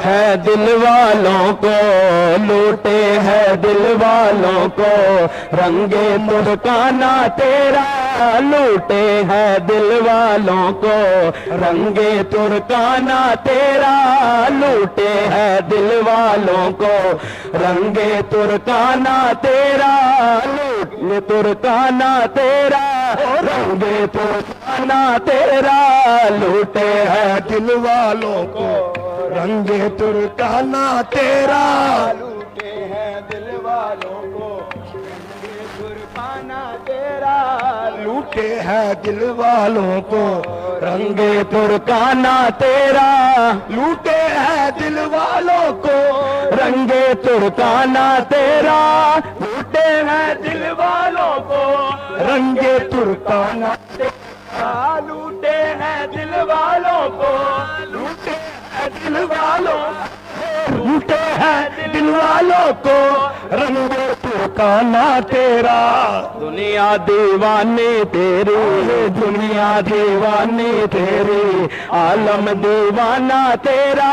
है दिल वालों को, लूटे है दिल वालों को, रंगे तुर्काना तेरा लूटे है दिल वालों को, रंगे तुर्काना तेरा लूटे है दिल वालों को, रंगे तुर्काना तेरा लूटे तुर्काना तेरा, रंगे तुर्काना तेरा लूटे है दिल वालों को, रंगे तुर्काना तेरा लूटे हैं दिल वालों को, रंगे तुर्काना तेरा लूटे हैं दिल वालों को, रंगे तुर्काना तेरा लूटे हैं दिल वालों को, रंगे तुर्काना तेरा लूटे हैं दिल वालों को, रंगे तुर्काना तेरा लूटे हैं दिल वालों को, लूटे दिल वालों लूटे हैं दिल वालों को, रंगे तुर्काना तेरा। दुनिया दीवानी तेरी, दुनिया दीवानी तेरी, आलम दीवाना तेरा,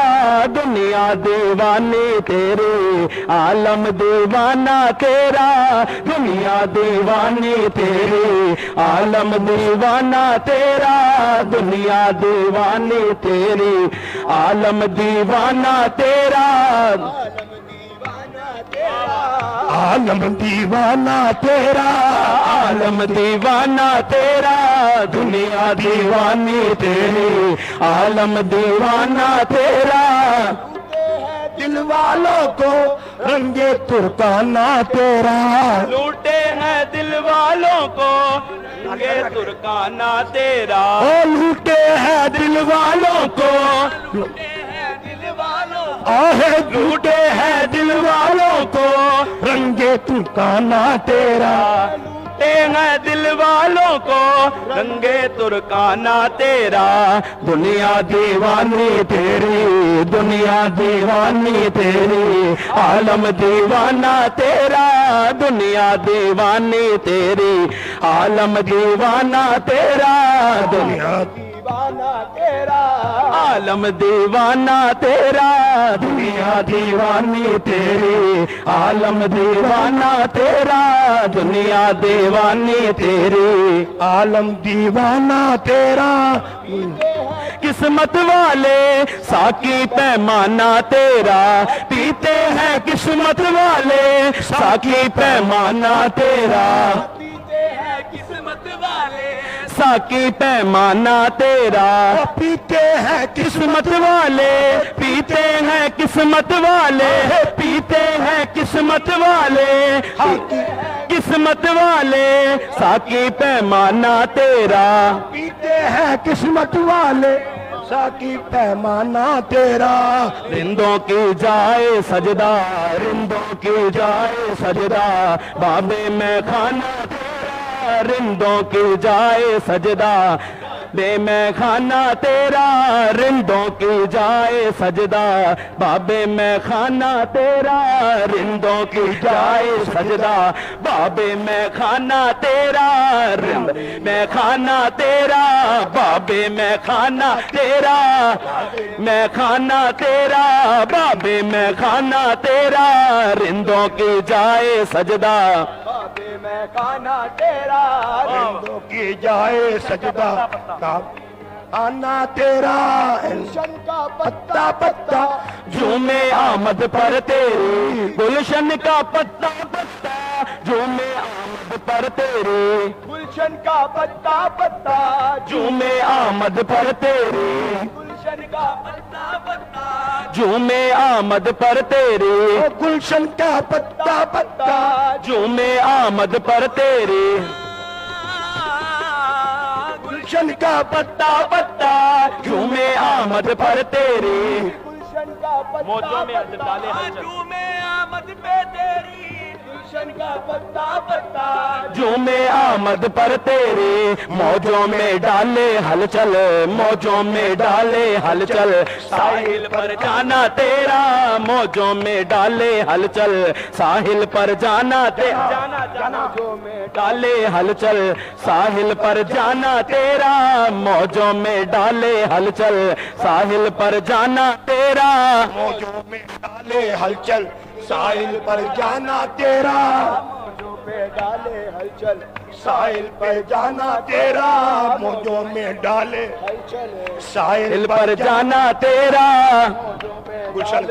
दुनिया दीवानी तेरी, आलम दीवाना तेरा, दुनिया दीवानी तेरी, आलम दीवाना तेरा, दुनिया दीवानी तेरी, आलम दीवाना तेरा, आलम दीवाना तेरा, आलम दीवाना तेरा, दुनिया दीवानी तेरी, आलम दीवाना तेरा, दिल वालों को रंगे तुर्काना तेरा, लूटे हैं दिल वालों को, रंगे तुर्काना तेरा, ओ लूटे हैं दिल वालों को, लूटे हैं दिल वालों, आहे लूटे हैं दिल वालों को, रंगे तुर्काना तेरा, लूटे हैं दिल वालों को, रंगे तुर्काना तेरा। दुनिया दीवानी तेरी, दुनिया दीवानी तेरी, आलम दीवाना तेरा, दुनिया दीवानी तेरी, आलम दीवाना तेरा, दुनिया दीवाना तेरा, आलम दीवाना तेरा, दुनिया दीवानी तेरी, आलम दीवाना तेरा, दुनिया दीवानी तेरी, आलम दीवाना तेरा। किस्मत वाले साकी पैमाना तेरा पीते हैं, किस्मत वाले साकी पैमाना तेरा पीते हैं, किस्मत वाले साकी पैमाना तेरा पीते हैं, किस्मत वाले पीते हैं, किस्मत वाले पीते हैं, किस्मत वाले किस्मत वाले साकी पैमाना तेरा पीते हैं, किस्मत वाले साकी पैमाना तेरा। रिंदों की जाए सजदा, रिंदों की जाए सजदा, बाबे में खाना तेरा, रिंदों की जाए सजदा, बे मैं खाना तेरा, रिंदों की जाए सजदा, बाबे मैं खाना तेरा, रिंदों की जाए सजदा, बाबे मैं खाना तेरा, रिंद मैं खाना तेरा, बाबे मैं खाना तेरा, मैं खाना तेरा, बाबे मैं खाना तेरा, रिंदों की जाए सजदा, बाबे मैं खाना तेरा, रिंदों की जाए सजदा, आना तेरा गुलशन का पत्ता पत्ता झूमे आमद पर तेरी, गुलशन का पत्ता पत्ता झूमे आमद पर तेरी, गुलशन का पत्ता पत्ता झूमे आमद पर तेरी, गुलशन का पत्ता पत्ता झूमे आमद पर तेरी, गुलशन का पत्ता पत्ता झूमे आमद पर तेरी, गुलशन का पत्ता पत्ता झूमे आमद पर तेरी, गुलशन का पत्ता पत्ता झूमे आमद पे तेरी, गुलशन का पत्ता पत्ता झूमे आमद पर तेरे, मौजों में डाले हलचल, मौजों में डाले हलचल, साहिल पर जाना तेरा, मौजों में डाले हलचल, साहिल पर जाना तेरा, मौजों में डाले हलचल, साहिल पर जाना तेरा, मौजों में डाले हलचल, साहिल पर जाना तेरा, मौजों में डाले हलचल, साहिल पर जाना तेरा, मौजों में डाले हलचल, साहिल पर जाना तेरा, मौजों में डाले हलचल, साहिल पर जाना तेरा, गुलशन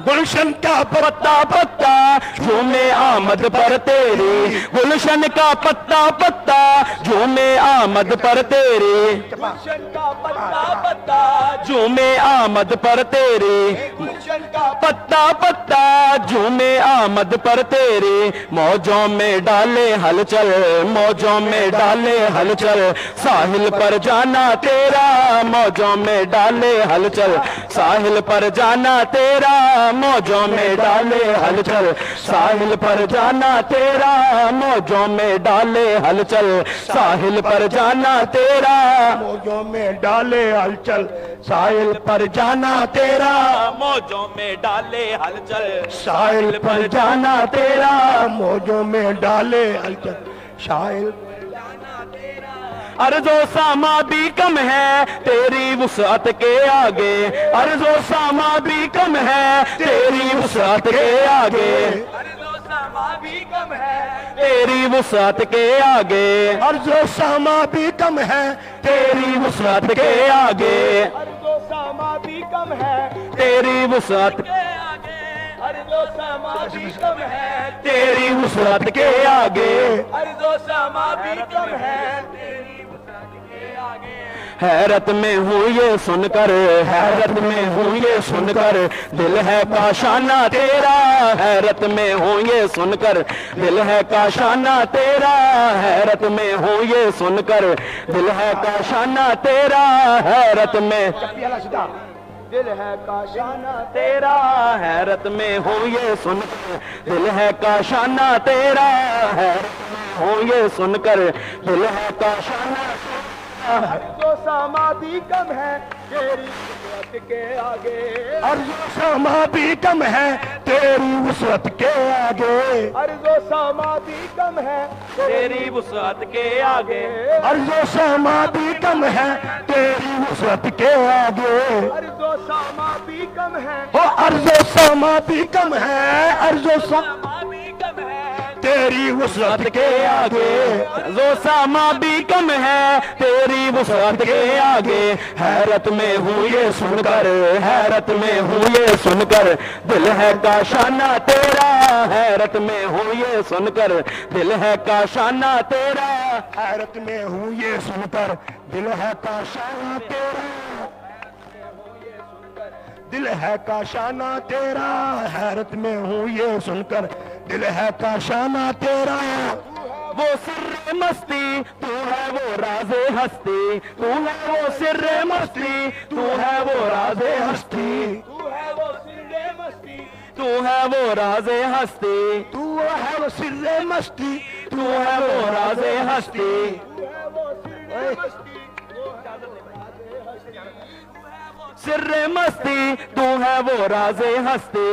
गुलशन का पत्ता पत्ता झूमे आमद पर तेरी, गुलशन का पत्ता पत्ता झूमे आमद पर तेरी, गुलशन का पत्ता पत्ता झूमे आमद पर तेरी, गुलशन का पत्ता पत्ता झूमे आमद पर तेरी, मौजों में डाले हलचल, मौजों में डाले हलचल, साहिल पर जाना तेरा, मौजों में डाले हलचल, साहिल पर जाना तेरा, मौजों में डाले हलचल, साहिल पर जाना तेरा, मौजों में डाले हलचल, साहिल पर जाना तेरा, मौजों में डाले हलचल, साहिल पर जाना तेरा, मौजों में डाले हलचल, साहिल पर जाना तेरा, मौजों में डाले हलचल, साहिल अर्जो सामा भी कम है तेरी वुसअत के आगे, अर्जो सामा भी कम है तेरी वुसअत के आगे, अर्जो सामा भी कम है तेरी वुसअत के आगे, अर्जो सामा भी कम है तेरी वुसअत के आगे, अर्जो सामा भी कम है तेरी वुसअत के आगे, अर्जो सामा भी कम है तेरी वुसअत के आगे, अर्जो सामा भी कम है तेरी हैरत में हूँ ये सुनकर, हैरत में हूँ ये सुनकर, दिल है काशाना तेरा, हैरत में हूँ ये सुनकर, दिल है काशाना तेरा, हैरत में हूँ ये सुनकर, दिल है काशाना तेरा, हैरत में दिल है काशाना तेरा, हैरत में हूँ ये सुनकर, दिल है काशाना तेरा, हैरत में हूँ ये सुनकर, दिल है काशाना, अर्जो सामा भी कम है तेरी वुसअत के आगे, अर्जो सामा भी कम है तेरी वुसअत के आगे, अर्जो सामा भी कम है तेरी वुसअत के आगे, अर्जो सामा भी कम है तेरी वुसअत के आगे, अर्जो सामा भी कम है, ओ अर्जो सामा भी कम है, अर्जो सामा भी कम है तेरी वुसअत के आगे, जो सामा भी कम है तेरी वुसअत के आगे, हैरत में हूँ ये सुनकर, हैरत में हूँ ये सुनकर, दिल है काशाना तेरा, हैरत में हूँ ये सुनकर, दिल है काशाना तेरा, हैरत में हूँ ये सुनकर, दिल है काशाना तेरा, दिल है काशाना तेरा, हैरत में हूँ ये सुनकर, दिल है काशाना तेरा, वो सिर्रे मस्ती तू है वो राज़े हस्ती, तू है वो सिर्रे मस्ती तू है वो राज़े हस्ती, तू है वो सिर्रे मस्ती तू है वो राज़े हस्ती, तू है वो सिर्रे मस्ती तू है वो राज़े हस्ती, तू है वो सिर्रे मस्ती, सिर्रे मस्ती तू है वो राज़े हस्ती,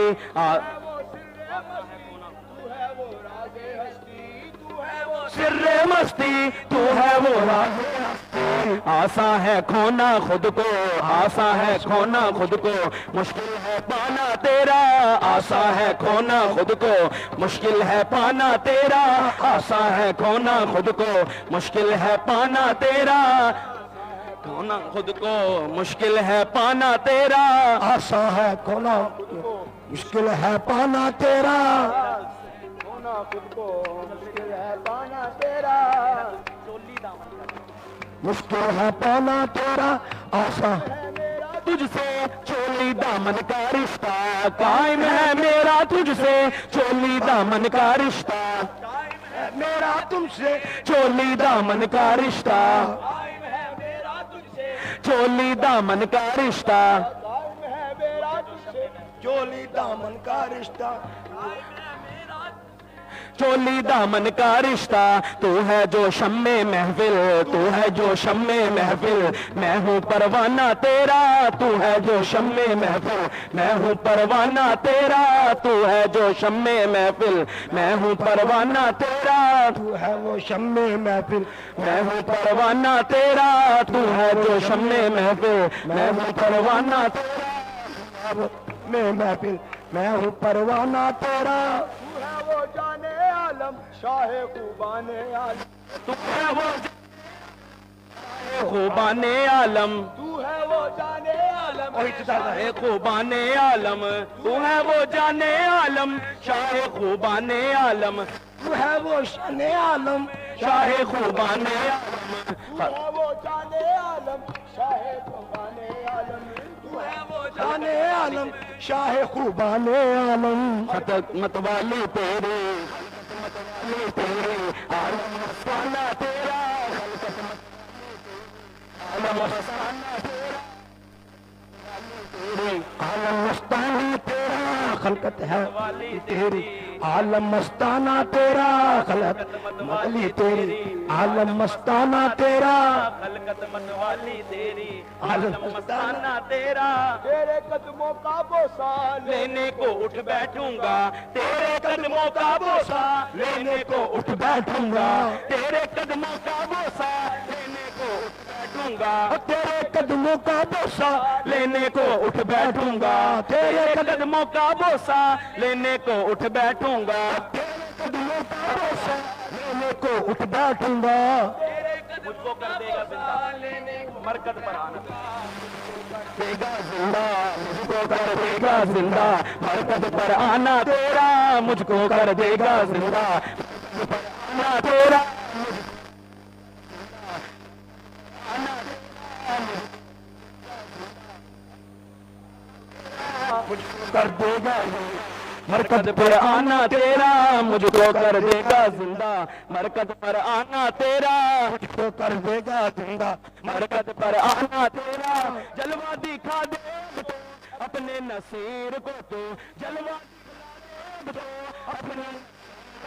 सिर्रे मस्ती तू है वो राज़े हस्ती, आसा है खोना खुद को, आसा है खोना खुद को, मुश्किल है पाना तेरा, आसा है खोना खुद को, मुश्किल है पाना तेरा, आसा है खोना खुद को, मुश्किल है पाना तेरा, खोना खुद को मुश्किल है पाना तेरा, आसा है खोना मुश्किल है पाना तेरा, खोना खुद को मुश्किल है पाना तेरा, मुश्किल है पाना तेरा, आसा तुझसे चोली दामन का रिश्ता, कायम है मेरा तुझसे चोली दामन का रिश्ता, मेरा तुमसे चोली दामन का रिश्ता, चोली दामन का रिश्ता, चोली दामन का रिश्ता, चोली दामन का रिश्ता, तू है जो शम्मे महफिल, तू है जो शम्मे महफिल, मैं हूँ परवाना तेरा, तू है जो शम्मे महफिल, मैं हूँ परवाना तेरा, तू है जो शम्मे महफिल, मैं हूँ परवाना तेरा, तू है वो शम्मे महफिल, मैं हूँ परवाना तेरा, तू है जो शम्मे महफिल, मैं हूँ परवाना तेरा, मैं महफिल, मैं हूँ परवाना तेरा। तू है वो जाने आलम शाहे खूबाने आलम, तू है वो खूबाने आलम, तू है वो जाने आलम, शाहे खूबाने आलम, तू है वो जाने आलम, शाहे खूबाने आलम, तू है वो शाने आलम, शाहे खूबाने आलम, तू है वो जाने आलम शाहे खूबाने आलम, तू है वो जाने आलम शाहे खूबाने आलम। खतक मतवाली तेरे, मतवाली तेरे, आलम मस्ताना तेरा, आलम मस्ताना तेरा, आलम मस्ताना तेरा खलकत है तेरी, आलम मस्ताना तेरा खलकत मतवाली तेरी, आलम मस्ताना तेरा खलकत मतवाली तेरी, आलम मस्ताना तेरा, तेरे कदमों का बोसा लेने को उठ बैठूंगा, तेरे कदमों का बोसा लेने को उठ बैठूंगा, तेरे कदमों का बोसा लेने को उठ बैठूंगा, तेरे कदमों का बोसा लेने को उठ बैठूंगा, तेरे कदमों का बोसा लेने को उठ बैठूंगा, तेरे कदमों का बोसा लेने को उठ बैठूंगा, मुझको कर देगा जिंदा लेने मरकत पर आना देगा जिंदा, मुझको कर देगा जिंदा, मरकत पर आना तेरा, मुझको कर देगा जिंदा, मरकत पर आना तेरा, मुझको कर देगा मरकत पर आना तेरा, मुझको कर देगा जिंदा, मरकत पर आना तेरा, मुझको कर देगा जिंदा, मरकत पर आना तेरा, जलवा दिखा दे अब तो अपने नसीर को, तो जलवा दिखला दे अब तो अपने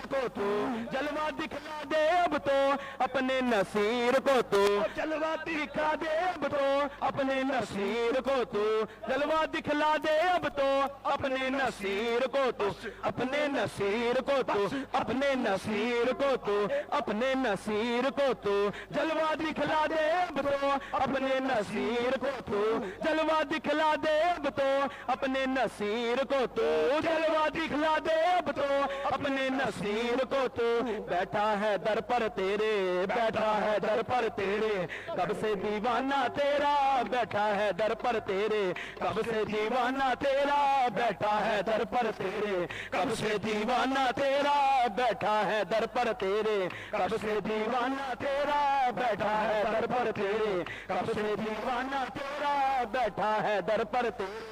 को, तो जलवा दिखला दे अब तो अपने नसीर को, तो जलवा दिखा दे अब तो अपने नसीर को, तो जलवा दिखला दे अब तो अपने नसीर को, तो अपने नसीर को, तो अपने नसीर को, तो अपने नसीर को, तो जलवा दिखला दे अब तो अपने नसीर को, तो जलवा दिखला दे अब तो अपने नसीर को, तो जलवा दिखला दे अब तो अपने नसीर को, तो बैठा है दर पर तेरे, बैठा है दर पर तेरे, कब से दीवाना तेरा, बैठा है दर पर तेरे, कब से दीवाना तेरा, बैठा है दर पर तेरे, कब से दीवाना तेरा, बैठा है दर पर तेरे, कब से दीवाना तेरा, बैठा है दर पर तेरे, कब से दीवाना तेरा, बैठा है दर पर तेरे,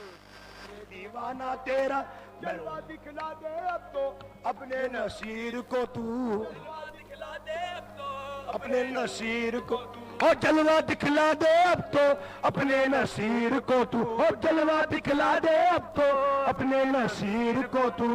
दीवाना तेरा, जलवा दिखला दे अब तो अपने नसीर को, तू दिखला दे अब तो अपने नसीर को, ओ जलवा दिखला दे अब तो अपने नसीर को, तू ओ जलवा दिखला दे अब तो अपने नसीर को, तू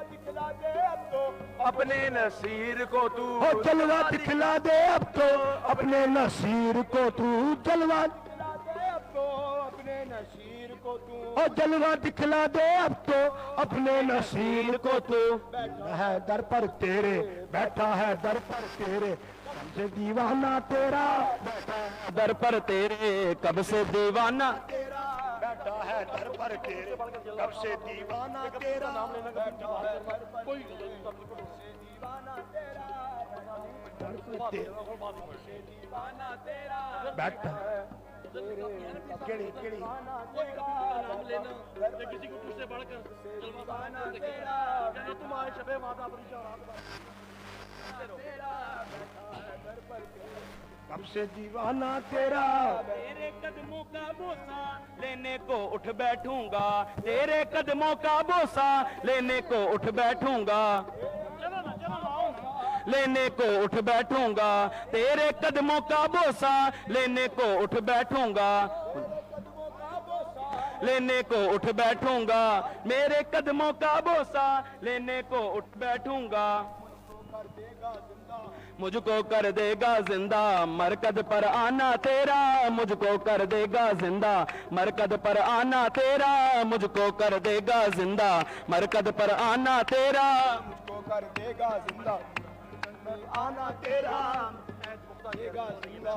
दिखला दे अब तो अपने नसीर को, तू ओ जलवा दिखला दे अब तो अपने नसीर को, तू जलवा दिखला दे अब तो अपने नसीर को, तू ओ जलवा दिखला दे अब तो अपने नसीर को, तू बैठा है दर पर तेरे, बैठा है दर पर तेरे, कब से दीवाना तेरा, बैठा है दर पर तेरे, कब से दीवाना तेरा, बैठा है दर पर तेरे, कब से दीवाना तेरा, बैठा है दर पर कोई दीवाना तेरा, दर पर दीवाना तेरा, बैठा केड़ी केड़ी नाम लेना किसी को तुझसे बढ़कर जलवा तेरा, कहना तुम आए शबे वादा अपनी कब से दीवाना तेरा, तेरे कदमों का बोसा लेने को उठ बैठूंगा, तेरे कदमों का बोसा लेने को उठ बैठूंगा, लेने को उठ बैठूंगा, तेरे कदमों का बोसा लेने को उठ बैठूंगा, लेने को उठ बैठूंगा, मेरे कदमों का बोसा लेने को उठ बैठूंगा, मुझको कर देगा जिंदा, मरकद पर आना तेरा, मुझको कर देगा जिंदा, मरकद पर आना तेरा, मुझको कर देगा जिंदा, मरकद पर आना तेरा, मुझको कर देगा जिंदा, आना तेरा देगा जिंदा।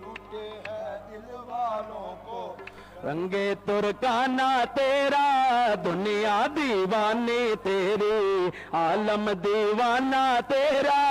लूटे हैं दिल वालों को रंगे तुर्काना तेरा, दुनिया दीवानी तेरी, आलम दीवाना तेरा।